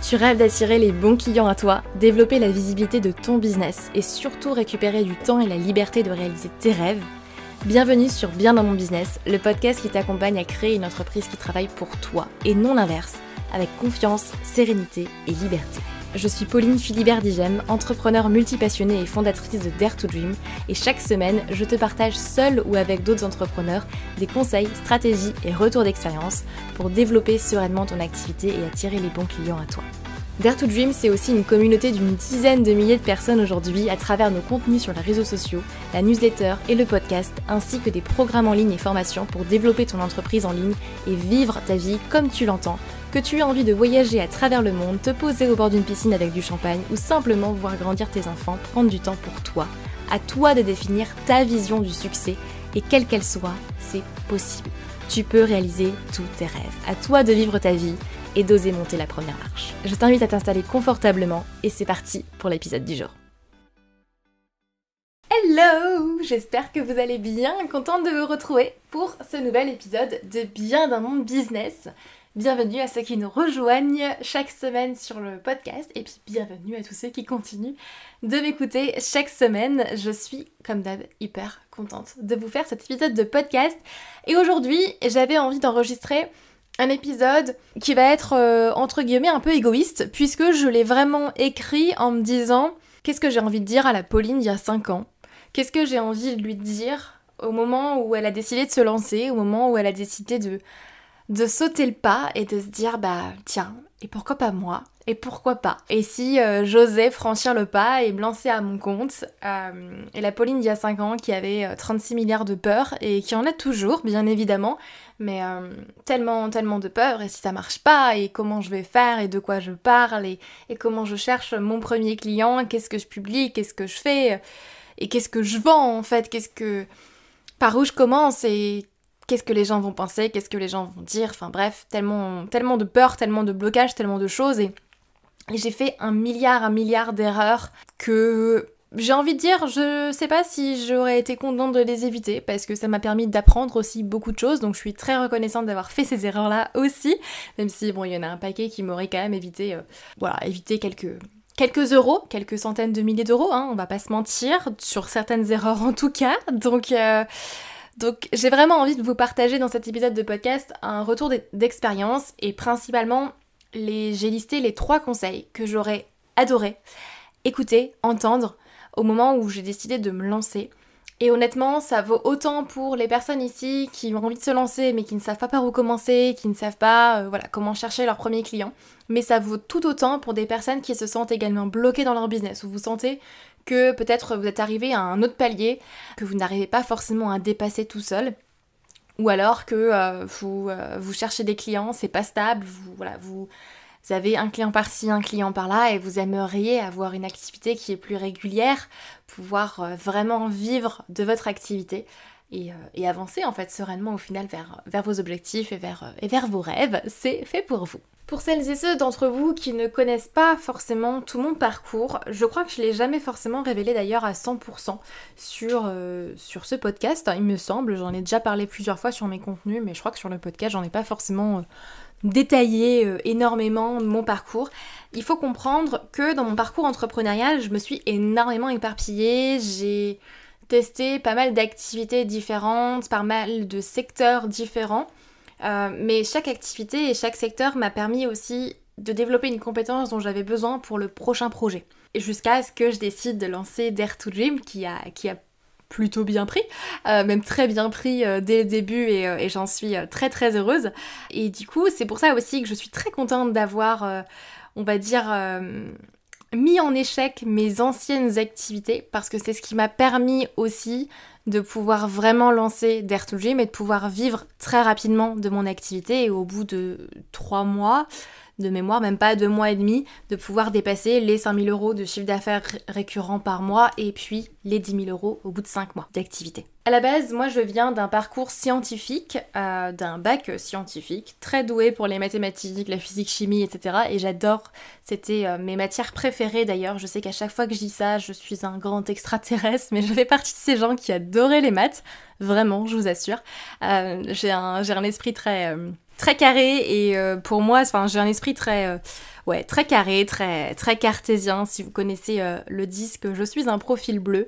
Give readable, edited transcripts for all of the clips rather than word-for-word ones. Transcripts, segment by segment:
Tu rêves d'attirer les bons clients à toi, développer la visibilité de ton business et surtout récupérer du temps et la liberté de réaliser tes rêves? Bienvenue sur Bien dans mon business, le podcast qui t'accompagne à créer une entreprise qui travaille pour toi et non l'inverse, avec confiance, sérénité et liberté. Je suis Pauline Philibert-Digem, entrepreneur multipassionnée et fondatrice de Dare to Dream, et chaque semaine, je te partage seule ou avec d'autres entrepreneurs des conseils, stratégies et retours d'expérience pour développer sereinement ton activité et attirer les bons clients à toi. Dare to Dream, c'est aussi une communauté d'une dizaine de milliers de personnes aujourd'hui à travers nos contenus sur les réseaux sociaux, la newsletter et le podcast, ainsi que des programmes en ligne et formations pour développer ton entreprise en ligne et vivre ta vie comme tu l'entends, que tu aies envie de voyager à travers le monde, te poser au bord d'une piscine avec du champagne ou simplement voir grandir tes enfants, prendre du temps pour toi. À toi de définir ta vision du succès et quelle qu'elle soit, c'est possible. Tu peux réaliser tous tes rêves. À toi de vivre ta vie et d'oser monter la première marche. Je t'invite à t'installer confortablement et c'est parti pour l'épisode du jour. Hello! J'espère que vous allez bien, contente de vous retrouver pour ce nouvel épisode de Bien dans mon business. Bienvenue à ceux qui nous rejoignent chaque semaine sur le podcast et puis bienvenue à tous ceux qui continuent de m'écouter chaque semaine. Je suis comme d'hab hyper contente de vous faire cet épisode de podcast et aujourd'hui j'avais envie d'enregistrer un épisode qui va être entre guillemets un peu égoïste puisque je l'ai vraiment écrit en me disant qu'est-ce que j'ai envie de dire à la Pauline il y a 5 ans, qu'est-ce que j'ai envie de lui dire au moment où elle a décidé de se lancer, au moment où elle a décidé de sauter le pas et de se dire bah tiens, et pourquoi pas moi? Et pourquoi pas? Et si j'osais franchir le pas et me lancer à mon compte? Et la Pauline il y a 5 ans qui avait 36 milliards de peur et qui en a toujours bien évidemment, mais tellement de peur, et si ça marche pas, et comment je vais faire, et de quoi je parle, et comment je cherche mon premier client, qu'est-ce que je publie, qu'est-ce que je fais, et qu'est-ce que je vends en fait, par où je commence, et qu'est-ce que les gens vont penser, qu'est-ce que les gens vont dire, enfin bref, tellement de peur, tellement de blocages, tellement de choses, et j'ai fait un milliard d'erreurs que j'ai envie de dire, je sais pas si j'aurais été contente de les éviter, parce que ça m'a permis d'apprendre aussi beaucoup de choses, donc je suis très reconnaissante d'avoir fait ces erreurs-là aussi, même si bon, il y en a un paquet qui m'aurait quand même évité quelques euros, quelques centaines de milliers d'euros, hein, on va pas se mentir, sur certaines erreurs en tout cas, donc j'ai vraiment envie de vous partager dans cet épisode de podcast un retour d'expérience et principalement j'ai listé les 3 conseils que j'aurais adoré écouter, entendre au moment où j'ai décidé de me lancer. Et honnêtement, ça vaut autant pour les personnes ici qui ont envie de se lancer mais qui ne savent pas par où commencer, qui ne savent pas comment chercher leur premier client. Mais ça vaut tout autant pour des personnes qui se sentent également bloquées dans leur business, où vous sentez que peut-être vous êtes arrivé à un autre palier, que vous n'arrivez pas forcément à dépasser tout seul, ou alors que vous cherchez des clients, c'est pas stable, vous avez un client par-ci, un client par-là, et vous aimeriez avoir une activité qui est plus régulière, pouvoir vraiment vivre de votre activité et avancer en fait sereinement au final vers vos objectifs et vers vos rêves. C'est fait pour vous. Pour celles et ceux d'entre vous qui ne connaissent pas forcément tout mon parcours, je crois que je ne l'ai jamais forcément révélé d'ailleurs à 100% sur ce podcast, il me semble. J'en ai déjà parlé plusieurs fois sur mes contenus, mais je crois que sur le podcast, j'en ai pas forcément détaillé énormément mon parcours. Il faut comprendre que dans mon parcours entrepreneurial, je me suis énormément éparpillée, j'ai testé pas mal d'activités différentes, pas mal de secteurs différents. Mais chaque activité et chaque secteur m'a permis aussi de développer une compétence dont j'avais besoin pour le prochain projet. Et jusqu'à ce que je décide de lancer Dare to Dream, qui a plutôt bien pris, même très bien pris dès le début et j'en suis très heureuse. Et du coup, c'est pour ça aussi que je suis très contente d'avoir, mis en échec mes anciennes activités, parce que c'est ce qui m'a permis aussi de pouvoir vraiment lancer Dare to Dream et de pouvoir vivre très rapidement de mon activité, et au bout de 3 mois de mémoire, même pas 2 mois et demi, de pouvoir dépasser les 5 000 € de chiffre d'affaires récurrent par mois et puis les 10 000 € au bout de 5 mois d'activité. À la base, moi je viens d'un parcours scientifique, d'un bac scientifique, très douée pour les mathématiques, la physique, chimie, etc. Et j'adore, c'était mes matières préférées d'ailleurs. Je sais qu'à chaque fois que je dis ça, je suis un grand extraterrestre, mais je fais partie de ces gens qui adoraient les maths, vraiment, je vous assure. J'ai un esprit très carré et pour moi, j'ai un esprit très Ouais, très carré, très cartésien. Si vous connaissez le disque, je suis un profil bleu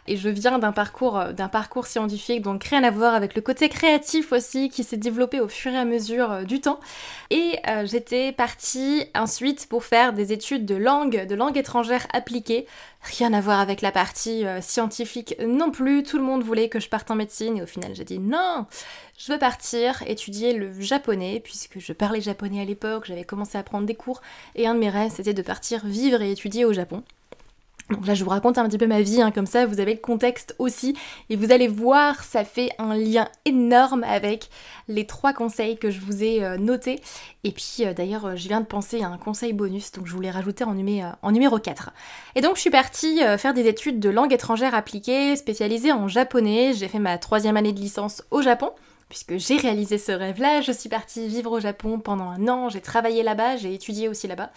et je viens d'un parcours scientifique, donc rien à voir avec le côté créatif aussi qui s'est développé au fur et à mesure du temps. Et j'étais partie ensuite pour faire des études de langue étrangère appliquée. Rien à voir avec la partie scientifique non plus. Tout le monde voulait que je parte en médecine et au final j'ai dit non, je veux partir étudier le japonais puisque je parlais japonais à l'époque, j'avais commencé à prendre des cours et un de mes rêves c'était de partir vivre et étudier au Japon. Donc là je vous raconte un petit peu ma vie, comme ça vous avez le contexte aussi et vous allez voir, ça fait un lien énorme avec les 3 conseils que je vous ai notés. Et puis d'ailleurs je viens de penser à un conseil bonus, donc je vous l'ai rajouté en numéro 4. Et donc je suis partie faire des études de langue étrangère appliquée, spécialisée en japonais. J'ai fait ma 3e année de licence au Japon, puisque j'ai réalisé ce rêve-là. Je suis partie vivre au Japon pendant 1 an, j'ai travaillé là-bas, j'ai étudié aussi là-bas.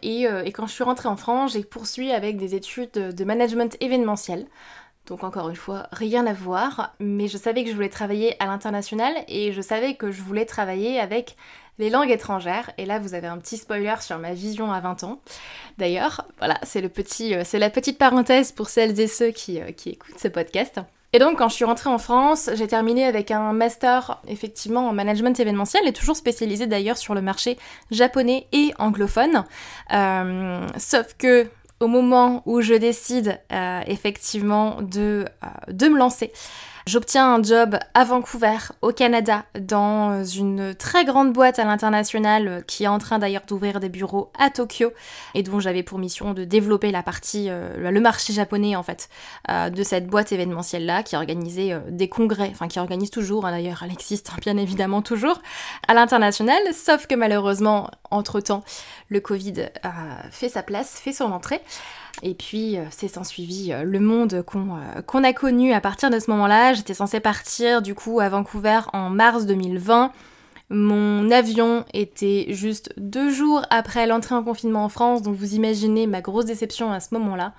Et quand je suis rentrée en France, j'ai poursuivi avec des études de management événementiel. Donc encore une fois, rien à voir, mais je savais que je voulais travailler à l'international et je savais que je voulais travailler avec les langues étrangères. Et là, vous avez un petit spoiler sur ma vision à 20 ans. D'ailleurs, voilà, c'est la petite parenthèse pour celles et ceux qui écoutent ce podcast. Et donc quand je suis rentrée en France, j'ai terminé avec un master effectivement en management événementiel et toujours spécialisé d'ailleurs sur le marché japonais et anglophone. Sauf que au moment où je décide effectivement de me lancer, j'obtiens un job à Vancouver, au Canada, dans une très grande boîte à l'international qui est en train d'ailleurs d'ouvrir des bureaux à Tokyo et dont j'avais pour mission de développer la partie, le marché japonais en fait, de cette boîte événementielle-là qui organisait des congrès, enfin qui organise toujours, d'ailleurs elle existe bien évidemment toujours, à l'international, sauf que malheureusement, entre-temps, le Covid a fait sa place, fait son entrée. Et puis c'est s'ensuivi le monde qu'on a connu à partir de ce moment-là. J'étais censée partir du coup à Vancouver en mars 2020. Mon avion était juste 2 jours après l'entrée en confinement en France, donc vous imaginez ma grosse déception à ce moment-là.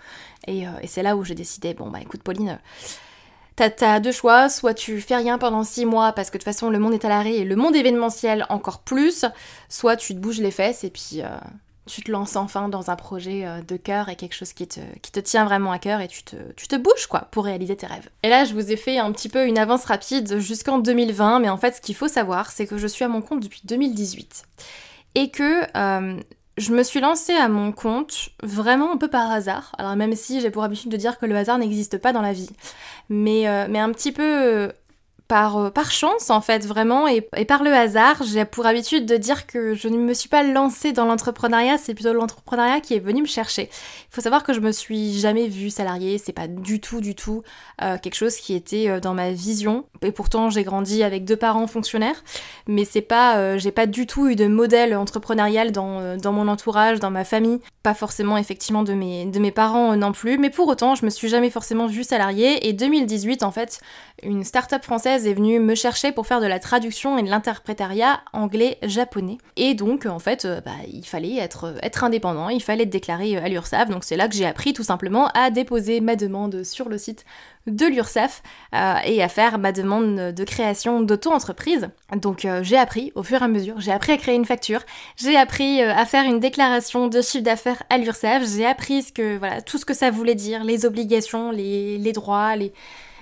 Et c'est là où j'ai décidé, bon bah écoute Pauline, t'as 2 choix, soit tu fais rien pendant 6 mois parce que de toute façon le monde est à l'arrêt et le monde événementiel encore plus, soit tu te bouges les fesses et puis... tu te lances enfin dans un projet de cœur et quelque chose qui te tient vraiment à cœur et tu te bouges quoi pour réaliser tes rêves. Et là je vous ai fait un petit peu une avance rapide jusqu'en 2020, mais en fait ce qu'il faut savoir c'est que je suis à mon compte depuis 2018 et que je me suis lancée à mon compte vraiment un peu par hasard. Alors même si j'ai pour habitude de dire que le hasard n'existe pas dans la vie, mais un petit peu... Par chance en fait vraiment et par le hasard, j'ai pour habitude de dire que je ne me suis pas lancée dans l'entrepreneuriat, c'est plutôt l'entrepreneuriat qui est venu me chercher. Il faut savoir que je me suis jamais vue salariée, c'est pas du tout quelque chose qui était dans ma vision et pourtant j'ai grandi avec 2 parents fonctionnaires, mais c'est pas, j'ai pas du tout eu de modèle entrepreneurial dans mon entourage, dans ma famille, pas forcément effectivement de mes parents non plus, mais pour autant je me suis jamais forcément vue salariée et 2018 en fait, une start-up française est venue me chercher pour faire de la traduction et de l'interprétariat anglais-japonais. Et donc, en fait, il fallait être indépendant, il fallait être déclaré à l'URSSAF. Donc c'est là que j'ai appris tout simplement à déposer ma demande sur le site de l'URSSAF et à faire ma demande de création d'auto-entreprise. Donc j'ai appris au fur et à mesure, j'ai appris à créer une facture, j'ai appris à faire une déclaration de chiffre d'affaires à l'URSSAF, j'ai appris tout ce que ça voulait dire, les obligations, les droits,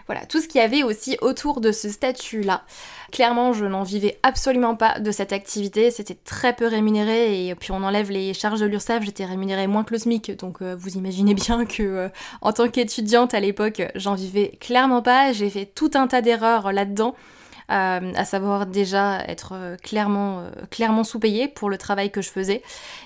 voilà, tout ce qu'il y avait aussi autour de ce statut-là. Clairement, je n'en vivais absolument pas de cette activité, c'était très peu rémunéré et puis on enlève les charges de l'URSSAF, j'étais rémunérée moins que le SMIC, donc vous imaginez bien que en tant qu'étudiante à l'époque, j'en vivais clairement pas, j'ai fait tout un tas d'erreurs là-dedans. À savoir déjà être clairement sous-payée pour le travail que je faisais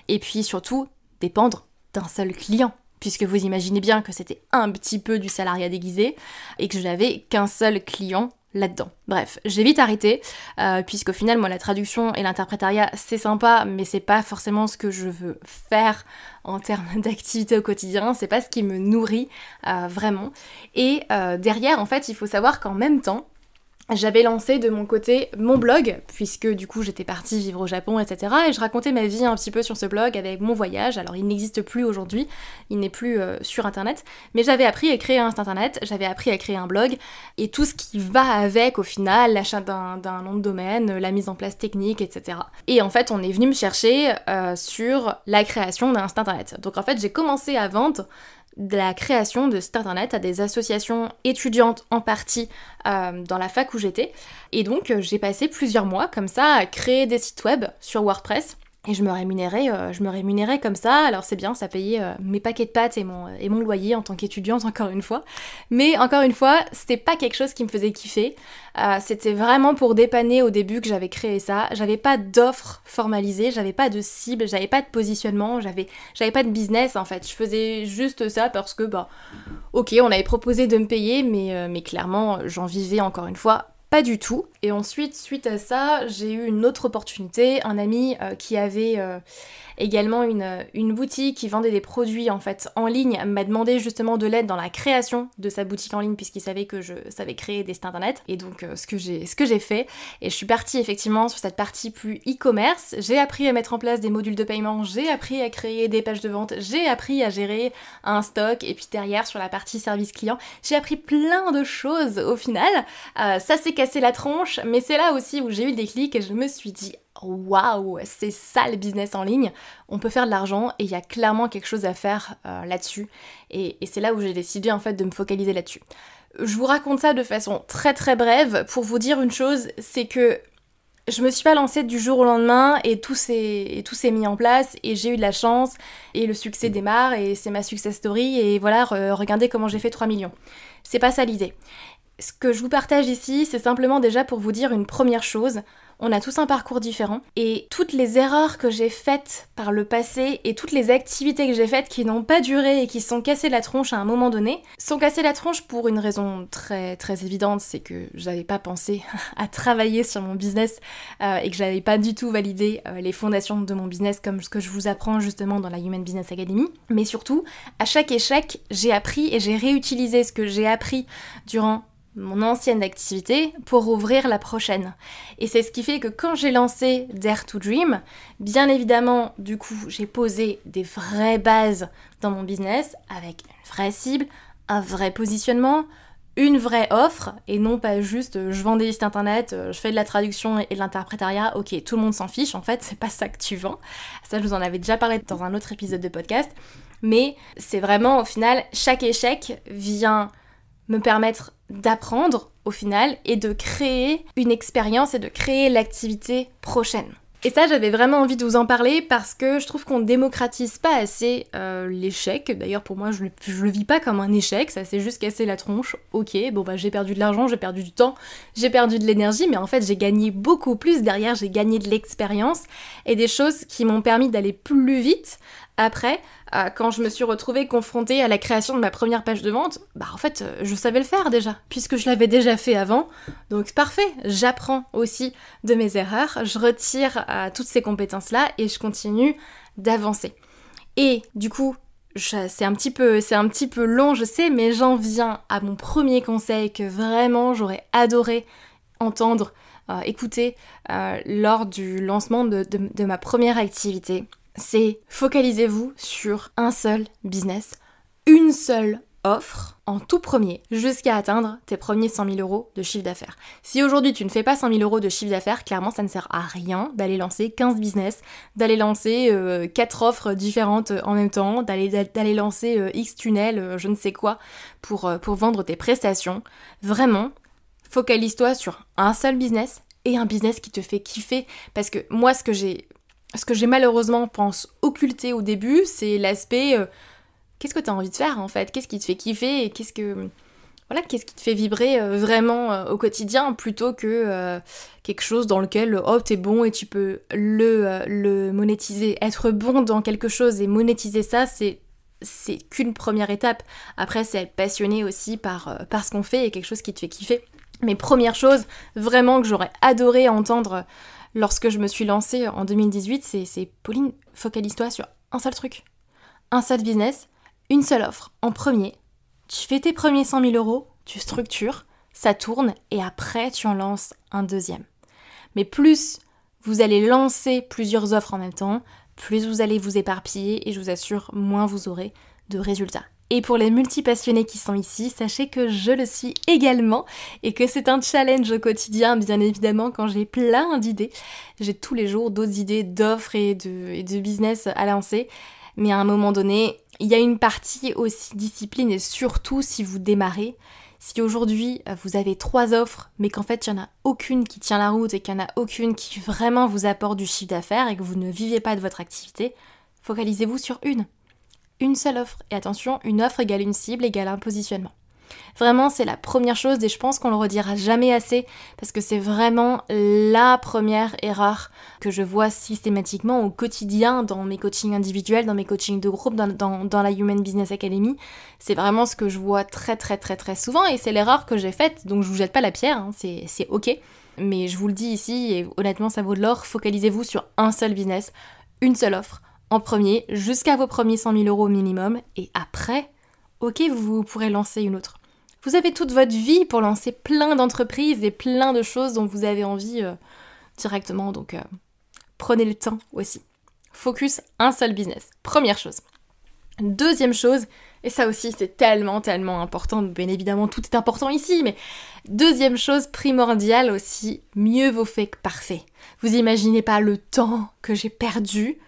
et puis surtout dépendre d'un seul client. Puisque vous imaginez bien que c'était un petit peu du salariat déguisé et que je n'avais qu'un seul client là-dedans. Bref, j'ai vite arrêté, puisqu'au final, moi, la traduction et l'interprétariat, c'est sympa, mais c'est pas forcément ce que je veux faire en termes d'activité au quotidien, c'est pas ce qui me nourrit vraiment. Et derrière, en fait, il faut savoir qu'en même temps, j'avais lancé de mon côté mon blog, puisque du coup j'étais partie vivre au Japon, etc. Et je racontais ma vie un petit peu sur ce blog avec mon voyage. Alors il n'existe plus aujourd'hui, il n'est plus sur internet, mais j'avais appris à créer un site internet, j'avais appris à créer un blog, et tout ce qui va avec au final, l'achat d'un nom de domaine, la mise en place technique, etc. Et en fait on est venu me chercher sur la création d'un site internet. Donc en fait j'ai commencé à vendre de la création de sites internet à des associations étudiantes en partie dans la fac où j'étais. Et donc j'ai passé plusieurs mois comme ça à créer des sites web sur WordPress. Et je me rémunérais comme ça. Alors c'est bien, ça payait mes paquets de pâtes et mon loyer en tant qu'étudiante encore une fois. Mais encore une fois, c'était pas quelque chose qui me faisait kiffer. C'était vraiment pour dépanner au début que j'avais créé ça. J'avais pas d'offre formalisée, j'avais pas de cible, j'avais pas de positionnement, j'avais pas de business en fait. Je faisais juste ça parce que ok, on avait proposé de me payer, mais clairement j'en vivais encore une fois pas du tout. Et ensuite, suite à ça, j'ai eu une autre opportunité. Un ami qui avait également une boutique qui vendait des produits en fait en ligne m'a demandé justement de l'aide dans la création de sa boutique en ligne puisqu'il savait que je savais créer des sites internet. Et donc ce que j'ai fait. Et je suis partie effectivement sur cette partie plus e-commerce. J'ai appris à mettre en place des modules de paiement, j'ai appris à créer des pages de vente, j'ai appris à gérer un stock et puis derrière sur la partie service client, j'ai appris plein de choses au final. Ça s'est cassé la tronche, mais c'est là aussi où j'ai eu le déclic et je me suis dit waouh, c'est ça le business en ligne, on peut faire de l'argent et il y a clairement quelque chose à faire là-dessus. Et c'est là où j'ai décidé en fait de me focaliser là-dessus. Je vous raconte ça de façon très très brève pour vous dire une chose, c'est que je me suis pas lancée du jour au lendemain et tout s'est mis en place et j'ai eu de la chance et le succès démarre et c'est ma success story et voilà, regardez comment j'ai fait 3 millions. C'est pas ça l'idée. Ce que je vous partage ici, c'est simplement déjà pour vous dire une première chose. On a tous un parcours différent et toutes les erreurs que j'ai faites par le passé et toutes les activités que j'ai faites qui n'ont pas duré et qui sont cassées la tronche à un moment donné, sont cassées la tronche pour une raison très très évidente, c'est que j'avais pas pensé à travailler sur mon business et que j'avais pas du tout validé les fondations de mon business comme ce que je vous apprends justement dans la Human Business Academy. Mais surtout, à chaque échec, j'ai appris et j'ai réutilisé ce que j'ai appris durant mon ancienne activité pour ouvrir la prochaine. Et c'est ce qui fait que quand j'ai lancé Dare to Dream, bien évidemment, du coup, j'ai posé des vraies bases dans mon business avec une vraie cible, un vrai positionnement, une vraie offre, et non pas juste je vends des sites internet, je fais de la traduction et de l'interprétariat, ok, tout le monde s'en fiche, en fait, c'est pas ça que tu vends. Ça, je vous en avais déjà parlé dans un autre épisode de podcast, mais c'est vraiment, au final, chaque échec vient me permettre d'apprendre au final et de créer une expérience et de créer l'activité prochaine. Et ça, j'avais vraiment envie de vous en parler parce que je trouve qu'on démocratise pas assez l'échec. D'ailleurs, pour moi, je le vis pas comme un échec, ça s'est juste cassé la tronche. Ok, bon bah j'ai perdu de l'argent, j'ai perdu du temps, j'ai perdu de l'énergie, mais en fait j'ai gagné beaucoup plus derrière, j'ai gagné de l'expérience et des choses qui m'ont permis d'aller plus vite après. Quand je me suis retrouvée confrontée à la création de ma première page de vente, bah en fait je savais le faire déjà, puisque je l'avais déjà fait avant, donc parfait, j'apprends aussi de mes erreurs, je retire toutes ces compétences-là et je continue d'avancer. Et du coup, c'est un petit peu long je sais, mais j'en viens à mon premier conseil que vraiment j'aurais adoré entendre, écouter lors du lancement de ma première activité. C'est focalisez-vous sur un seul business, une seule offre en tout premier jusqu'à atteindre tes premiers 100 000 € de chiffre d'affaires. Si aujourd'hui tu ne fais pas 100 000 € de chiffre d'affaires, clairement ça ne sert à rien d'aller lancer 15 business, d'aller lancer 4 offres différentes en même temps, d'aller lancer X tunnels, je ne sais quoi, pour vendre tes prestations. Vraiment, focalise-toi sur un seul business et un business qui te fait kiffer. Parce que moi, ce que j'ai malheureusement pense occulter au début, c'est l'aspect qu'est-ce que tu as envie de faire en fait, qu'est-ce qui te fait kiffer et qu'est-ce qui te fait vibrer vraiment au quotidien plutôt que quelque chose dans lequel t'es bon et tu peux le monétiser. Être bon dans quelque chose et monétiser ça, c'est qu'une première étape. Après, c'est être passionné aussi par ce qu'on fait et quelque chose qui te fait kiffer. Mais première chose vraiment que j'aurais adoré entendre lorsque je me suis lancée en 2018, c'est Pauline, focalise-toi sur un seul truc, un seul business, une seule offre. En premier, tu fais tes premiers 100 000 €, tu structures, ça tourne et après tu en lances un deuxième. Mais plus vous allez lancer plusieurs offres en même temps, plus vous allez vous éparpiller et je vous assure, moins vous aurez de résultats. Et pour les multipassionnés qui sont ici, sachez que je le suis également et que c'est un challenge au quotidien, bien évidemment, quand j'ai plein d'idées. J'ai tous les jours d'autres idées d'offres et de business à lancer. Mais à un moment donné, il y a une partie aussi discipline et surtout si vous démarrez. Si aujourd'hui vous avez 3 offres, mais qu'en fait il n'y en a aucune qui tient la route et qu'il n'y en a aucune qui vraiment vous apporte du chiffre d'affaires et que vous ne vivez pas de votre activité, focalisez-vous sur une seule offre. Et attention, une offre égale une cible égale un positionnement. Vraiment, c'est la première chose et je pense qu'on le redira jamais assez parce que c'est vraiment la première erreur que je vois systématiquement au quotidien dans mes coachings individuels, dans mes coachings de groupe, dans la Human Business Academy. C'est vraiment ce que je vois très souvent et c'est l'erreur que j'ai faite, donc je vous jette pas la pierre, hein, c'est ok. Mais je vous le dis ici et honnêtement ça vaut de l'or, focalisez-vous sur un seul business, une seule offre, en premier, jusqu'à vos premiers 100 000 € au minimum, et après, ok, vous pourrez lancer une autre. Vous avez toute votre vie pour lancer plein d'entreprises et plein de choses dont vous avez envie directement, donc prenez le temps aussi. Focus, un seul business. Première chose. Deuxième chose, et ça aussi c'est tellement important, bien évidemment tout est important ici, mais deuxième chose primordiale aussi, mieux vaut fait que parfait. Vous imaginez pas le temps que j'ai perdu,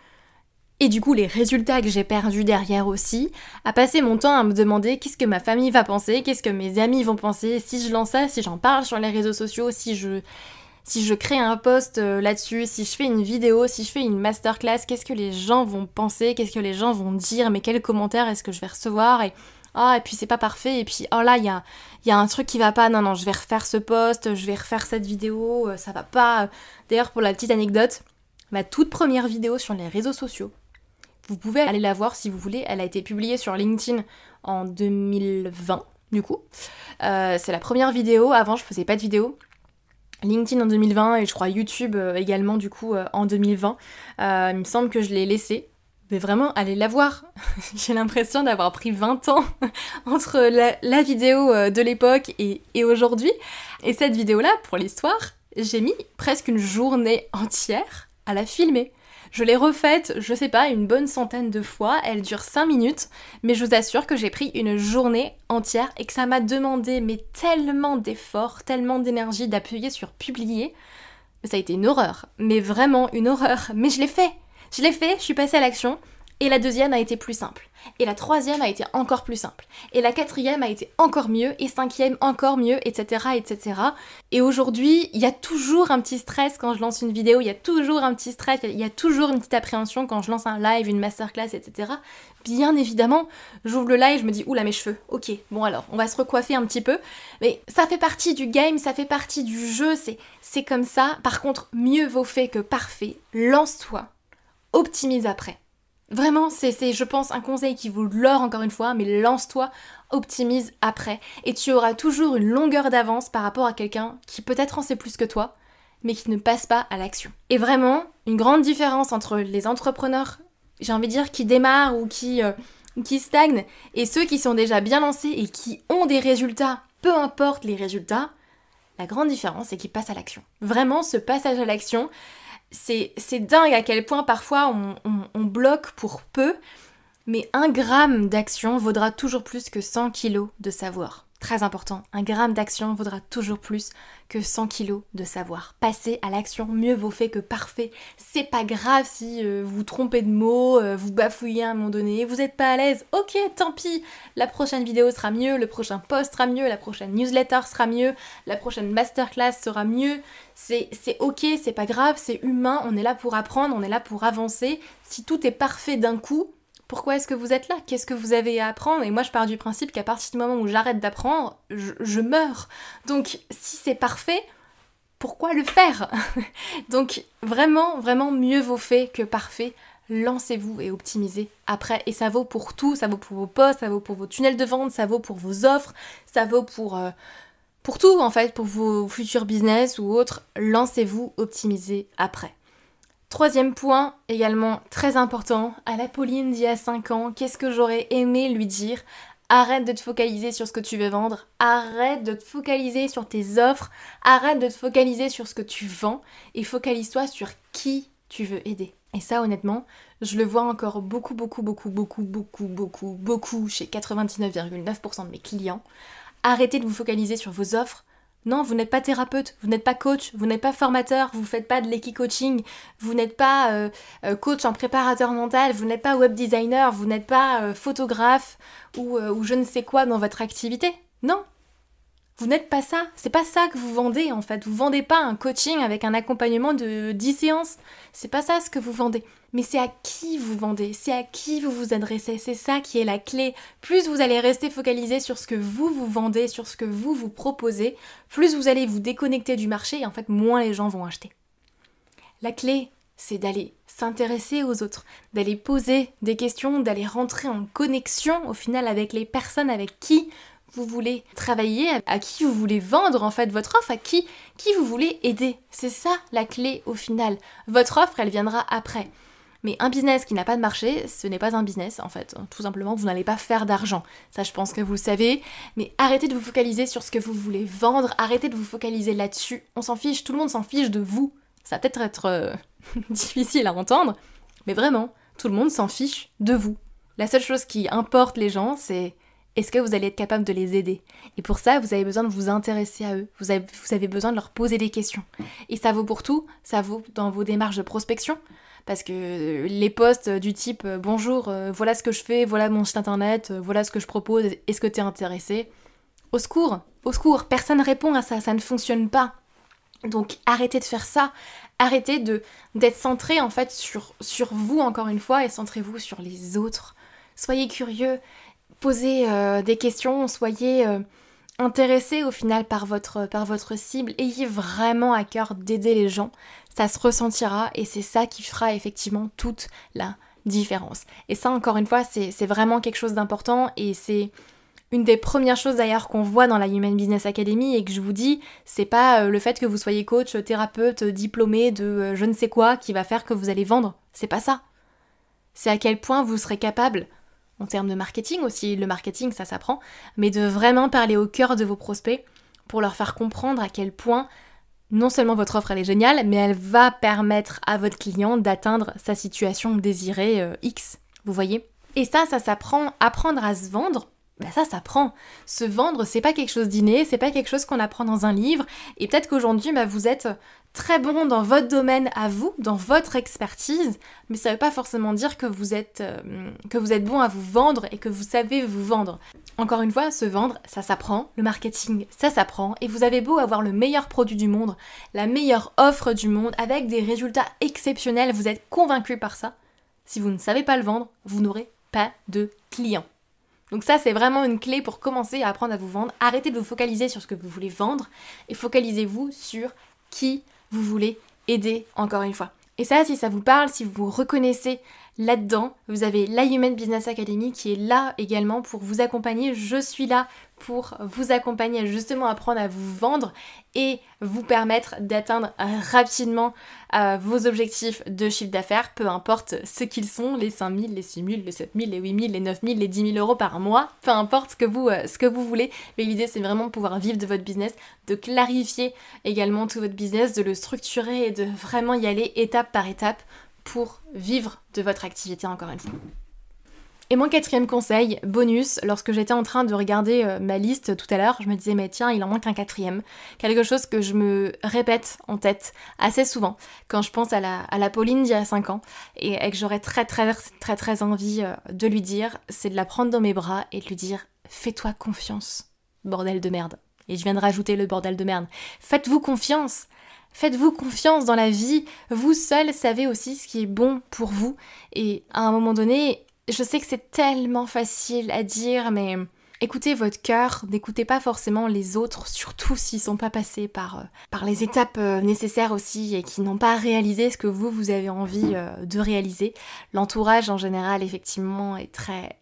et du coup les résultats que j'ai perdus derrière aussi, à passer mon temps à me demander qu'est-ce que ma famille va penser, qu'est-ce que mes amis vont penser, si je lance ça, si j'en parle sur les réseaux sociaux, si je crée un post là-dessus, si je fais une vidéo, si je fais une masterclass, qu'est-ce que les gens vont penser, qu'est-ce que les gens vont dire, mais quels commentaires est-ce que je vais recevoir, et puis c'est pas parfait, et puis là il y a un truc qui va pas, non, je vais refaire ce post, je vais refaire cette vidéo, ça va pas. D'ailleurs pour la petite anecdote, ma toute première vidéo sur les réseaux sociaux, vous pouvez aller la voir si vous voulez, elle a été publiée sur LinkedIn en 2020 du coup. C'est la première vidéo, avant je faisais pas de vidéo. LinkedIn en 2020 et je crois YouTube également du coup en 2020. Il me semble que je l'ai laissée. Mais vraiment, allez la voir. J'ai l'impression d'avoir pris 20 ans entre la vidéo de l'époque et aujourd'hui. Et cette vidéo-là, pour l'histoire, j'ai mis presque une journée entière à la filmer. Je l'ai refaite, je sais pas, une bonne centaine de fois, elle dure 5 minutes, mais je vous assure que j'ai pris une journée entière et que ça m'a demandé tellement d'efforts, tellement d'énergie d'appuyer sur publier. Ça a été une horreur, mais vraiment une horreur, mais je l'ai fait, je suis passée à l'action. Et la deuxième a été plus simple. Et la troisième a été encore plus simple. Et la quatrième a été encore mieux. Et cinquième encore mieux, etc. etc. Et aujourd'hui, il y a toujours un petit stress quand je lance une vidéo. Il y a toujours un petit stress. Il y a toujours une petite appréhension quand je lance un live, une masterclass, etc. Bien évidemment, j'ouvre le live, je me dis, oula mes cheveux. Ok, bon alors, on va se recoiffer un petit peu. Mais ça fait partie du game, ça fait partie du jeu. C'est comme ça. Par contre, mieux vaut fait que parfait. Lance-toi. Optimise après. Vraiment, c'est je pense un conseil qui vaut de l'or encore une fois, mais lance-toi, optimise après. Et tu auras toujours une longueur d'avance par rapport à quelqu'un qui peut-être en sait plus que toi, mais qui ne passe pas à l'action. Et vraiment, une grande différence entre les entrepreneurs, j'ai envie de dire, qui démarrent ou qui stagnent, et ceux qui sont déjà bien lancés et qui ont des résultats, peu importe les résultats, la grande différence, c'est qu'ils passent à l'action. Vraiment, ce passage à l'action, c'est dingue à quel point parfois on bloque pour peu, mais 1 gramme d'action vaudra toujours plus que 100 kilos de savoir. Très important, 1 gramme d'action vaudra toujours plus que 100 kilos de savoir. Passer à l'action, mieux vaut fait que parfait. C'est pas grave si vous trompez de mots, vous bafouillez à un moment donné, vous êtes pas à l'aise, ok, tant pis. La prochaine vidéo sera mieux, le prochain post sera mieux, la prochaine newsletter sera mieux, la prochaine masterclass sera mieux. C'est ok, c'est pas grave, c'est humain, on est là pour apprendre, on est là pour avancer. Si tout est parfait d'un coup, pourquoi est-ce que vous êtes là? Qu'est-ce que vous avez à apprendre? Et moi je pars du principe qu'à partir du moment où j'arrête d'apprendre, je meurs. Donc si c'est parfait, pourquoi le faire? Donc vraiment, vraiment mieux vaut fait que parfait. Lancez-vous et optimisez après. Et ça vaut pour tout, ça vaut pour vos posts, ça vaut pour vos tunnels de vente, ça vaut pour vos offres, ça vaut pour tout en fait, pour vos futurs business ou autres. Lancez-vous, optimisez après. Troisième point, également très important, à la Pauline d'il y a 5 ans, qu'est-ce que j'aurais aimé lui dire Arrête de te focaliser sur ce que tu veux vendre, arrête de te focaliser sur tes offres, arrête de te focaliser sur ce que tu vends et focalise-toi sur qui tu veux aider. Et ça, honnêtement, je le vois encore beaucoup chez 99,9% de mes clients. Arrêtez de vous focaliser sur vos offres. Non, vous n'êtes pas thérapeute, vous n'êtes pas coach, vous n'êtes pas formateur, vous ne faites pas de l'equi-coaching, vous n'êtes pas coach en préparateur mental, vous n'êtes pas web designer, vous n'êtes pas photographe ou je ne sais quoi dans votre activité. Non, vous n'êtes pas ça. C'est pas ça que vous vendez en fait. Vous vendez pas un coaching avec un accompagnement de 10 séances. C'est pas ça ce que vous vendez. Mais c'est à qui vous vendez, c'est à qui vous vous adressez. C'est ça qui est la clé. Plus vous allez rester focalisé sur ce que vous vendez, sur ce que vous proposez, plus vous allez vous déconnecter du marché et en fait moins les gens vont acheter. La clé, c'est d'aller s'intéresser aux autres, d'aller poser des questions, d'aller rentrer en connexion au final avec les personnes avec qui vous voulez travailler, à qui vous voulez vendre en fait votre offre, à qui vous voulez aider. C'est ça la clé au final. Votre offre, elle viendra après. Mais un business qui n'a pas de marché, ce n'est pas un business en fait. Tout simplement, vous n'allez pas faire d'argent. Ça, je pense que vous le savez. Mais arrêtez de vous focaliser sur ce que vous voulez vendre, arrêtez de vous focaliser là-dessus. On s'en fiche, tout le monde s'en fiche de vous. Ça va peut-être être difficile à entendre, mais vraiment, tout le monde s'en fiche de vous. La seule chose qui importe les gens, c'est est-ce que vous allez être capable de les aider? Et pour ça, vous avez besoin de vous intéresser à eux. Vous avez besoin de leur poser des questions. Et ça vaut pour tout. Ça vaut dans vos démarches de prospection. Parce que les posts du type « Bonjour, voilà ce que je fais, voilà mon site internet, voilà ce que je propose, est-ce que t'es intéressé ?» Au secours, personne ne répond à ça, ça ne fonctionne pas. Donc arrêtez de faire ça. Arrêtez d'être centré en fait sur vous encore une fois et centrez-vous sur les autres. Soyez curieux. Posez des questions, soyez intéressés au final par votre cible, ayez vraiment à cœur d'aider les gens, ça se ressentira et c'est ça qui fera effectivement toute la différence. Et ça encore une fois c'est vraiment quelque chose d'important et c'est une des premières choses d'ailleurs qu'on voit dans la Human Business Academy et que je vous dis, c'est pas le fait que vous soyez coach, thérapeute, diplômé de je ne sais quoi qui va faire que vous allez vendre, c'est pas ça. C'est à quel point vous serez capable en termes de marketing aussi, le marketing ça s'apprend, mais de vraiment parler au cœur de vos prospects pour leur faire comprendre à quel point non seulement votre offre elle est géniale, mais elle va permettre à votre client d'atteindre sa situation désirée X, vous voyez. Et ça s'apprend, apprendre à se vendre, ça s'apprend. Se vendre, c'est pas quelque chose d'inné, c'est pas quelque chose qu'on apprend dans un livre, et peut-être qu'aujourd'hui vous êtes très bon dans votre domaine à vous, dans votre expertise, mais ça veut pas forcément dire que vous êtes bon à vous vendre et que vous savez vous vendre. Encore une fois, se vendre, ça s'apprend, le marketing, ça s'apprend, et vous avez beau avoir le meilleur produit du monde, la meilleure offre du monde, avec des résultats exceptionnels, vous êtes convaincu par ça, si vous ne savez pas le vendre, vous n'aurez pas de clients. Donc ça, c'est vraiment une clé pour commencer à apprendre à vous vendre. Arrêtez de vous focaliser sur ce que vous voulez vendre et focalisez-vous sur qui vous voulez aider, encore une fois. Et ça, si ça vous parle, si vous vous reconnaissez là-dedans, vous avez la Human Business Academy qui est là également pour vous accompagner. Je suis là pour vous accompagner à justement apprendre à vous vendre et vous permettre d'atteindre rapidement vos objectifs de chiffre d'affaires, peu importe ce qu'ils sont, les 5 000, les 6 000, les 7 000, les 8 000, les 9 000, les 10 000 euros par mois, peu importe ce que vous voulez. Mais l'idée, c'est vraiment de pouvoir vivre de votre business, de clarifier également tout votre business, de le structurer et de vraiment y aller étape par étape pour vivre de votre activité encore une fois. Et mon 4e conseil, bonus, lorsque j'étais en train de regarder ma liste tout à l'heure, je me disais mais tiens, il en manque un 4e. Quelque chose que je me répète en tête assez souvent quand je pense à la Pauline d'il y a 5 ans et que j'aurais très envie de lui dire, c'est de la prendre dans mes bras et de lui dire fais-toi confiance, bordel de merde. Et je viens de rajouter le bordel de merde. Faites-vous confiance. Faites-vous confiance dans la vie. Vous seul savez aussi ce qui est bon pour vous. Et à un moment donné, je sais que c'est tellement facile à dire, mais écoutez votre cœur, n'écoutez pas forcément les autres, surtout s'ils sont pas passés par les étapes nécessaires aussi et qui n'ont pas réalisé ce que vous avez envie de réaliser. L'entourage en général, effectivement, est très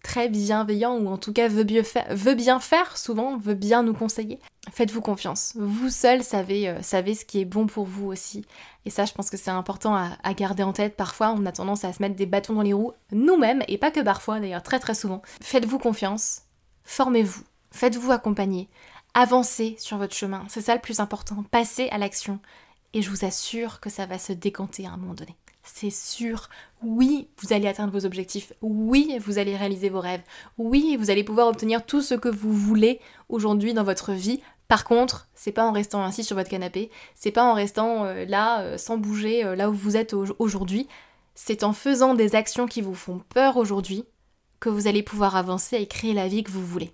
très bienveillant ou en tout cas veut bien faire souvent, veut bien nous conseiller. Faites-vous confiance. Vous seul savez ce qui est bon pour vous aussi. Et ça, je pense que c'est important à garder en tête. Parfois, on a tendance à se mettre des bâtons dans les roues nous-mêmes, et pas que parfois, d'ailleurs très très souvent. Faites-vous confiance, formez-vous, faites-vous accompagner, avancez sur votre chemin. C'est ça le plus important. Passez à l'action. Et je vous assure que ça va se décanter à un moment donné. C'est sûr, oui, vous allez atteindre vos objectifs, oui, vous allez réaliser vos rêves, oui, vous allez pouvoir obtenir tout ce que vous voulez aujourd'hui dans votre vie. Par contre, c'est pas en restant assis sur votre canapé, c'est pas en restant là, sans bouger, là où vous êtes aujourd'hui, c'est en faisant des actions qui vous font peur aujourd'hui que vous allez pouvoir avancer et créer la vie que vous voulez.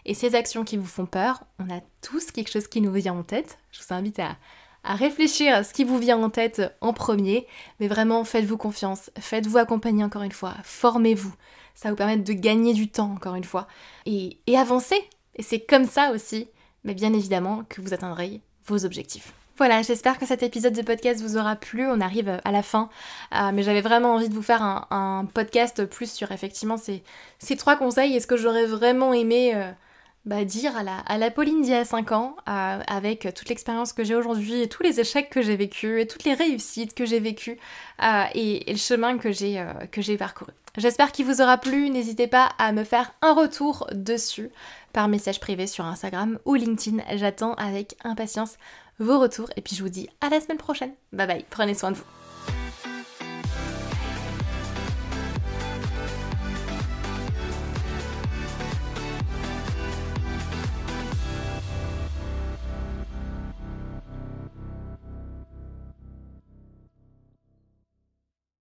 Et ces actions qui vous font peur, on a tous quelque chose qui nous vient en tête, je vous invite à réfléchir à ce qui vous vient en tête en premier, mais vraiment faites-vous confiance, faites-vous accompagner encore une fois, formez-vous, ça va vous permettre de gagner du temps encore une fois, et avancez, et c'est comme ça aussi, mais bien évidemment que vous atteindrez vos objectifs. Voilà, j'espère que cet épisode de podcast vous aura plu, on arrive à la fin, mais j'avais vraiment envie de vous faire un podcast plus sur effectivement ces 3 conseils, et ce que j'aurais vraiment aimé dire à la Pauline d'il y a 5 ans, avec toute l'expérience que j'ai aujourd'hui et tous les échecs que j'ai vécus et toutes les réussites que j'ai vécues et le chemin que j'ai parcouru. J'espère qu'il vous aura plu, n'hésitez pas à me faire un retour dessus par message privé sur Instagram ou LinkedIn. J'attends avec impatience vos retours et puis je vous dis à la semaine prochaine. Bye bye, prenez soin de vous.